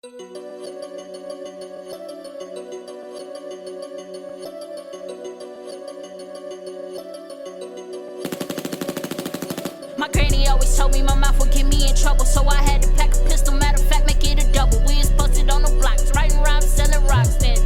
My granny always told me my mouth would get me in trouble, so I had to pack a pistol, matter of fact, make it a double. We was posted on the blocks, writing rhymes, selling rocks then.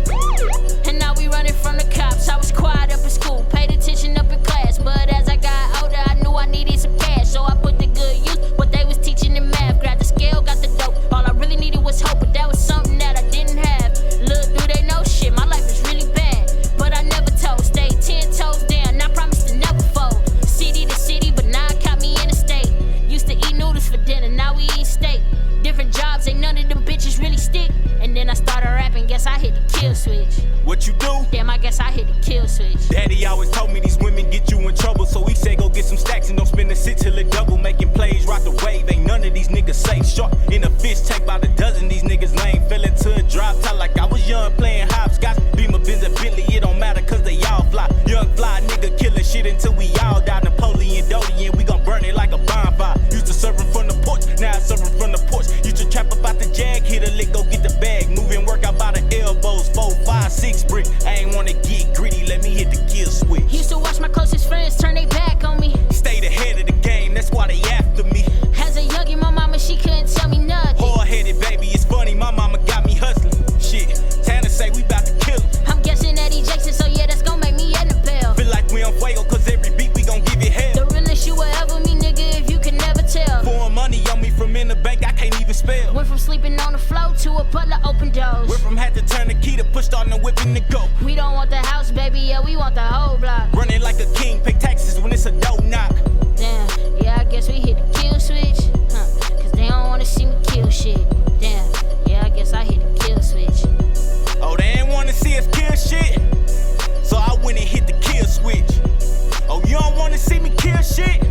And now we running from the cops. I was quiet up in school, paid attention up in class, but as I got older, I knew I needed some cash, so I put the good use what they was teaching in math. Grabbed the scale, got the dope. All I really needed was hope, but that was something that I didn't have. Little do they know, shit, my life is really bad, but I never told. Stayed 10 toes down, I promised to never fold. City to city, but now it caught me in the state. Used to eat noodles for dinner, now we eat steak. Different jobs, ain't none of them bitches really stick. And then I started rapping, guess I hit the kill switch. What you do? Damn, I guess I hit the kill switch. Daddy always told me these women get you in trouble, so he said go get some stacks and don't spend the shit till it double. Making plays, rock the wave, ain't none of these niggas safe. Short in a fish tank, by the dozen, these niggas lame. Fell into a drop top like I was young playing hopscotch. Beamer, Benz, and Bentley, it don't matter cause they all fly. Young fly nigga killing shit until we all die. Napoleon, Doty, and we gon' burn it like a bonfire. Used to serve from the porch, now I serve from the porch. Used to trap about the jag, hit a lick, go get the bag. Moving work out by the elbows, 4, 5, 6 brick. I ain't wanna get gritty, let me hit the kill switch. Used to watch my closest friends turn their back on me. Stayed ahead of the game, that's why they after me. As a youngin', my mama, she couldn't tell me nothing. Hard-headed baby, it's funny, my mama got me hustling. Shit, Santana say we bout to kill him. I'm guessing that he Jason, so yeah, that's gon' make me Annabelle. Feel like we on fuego, cause every beat we gon' give it hell. The realest you will ever meet, nigga, if you can never tell. Pouring money on me from in the bank, I can't even spell. Went from sleeping on the floor to a butler open doors. Went from had to turn the key to push start and whipping the go. We don't want the house, baby, yeah, we want the whole block. Running like a king, pay taxes when it's a door knock. Damn, yeah, I guess we hit the kill switch. Cause they don't wanna see me kill shit. Damn, yeah, I guess I hit the kill switch. Oh, they ain't wanna see us kill shit, so I went and hit the kill switch. Oh, you don't wanna see me kill shit?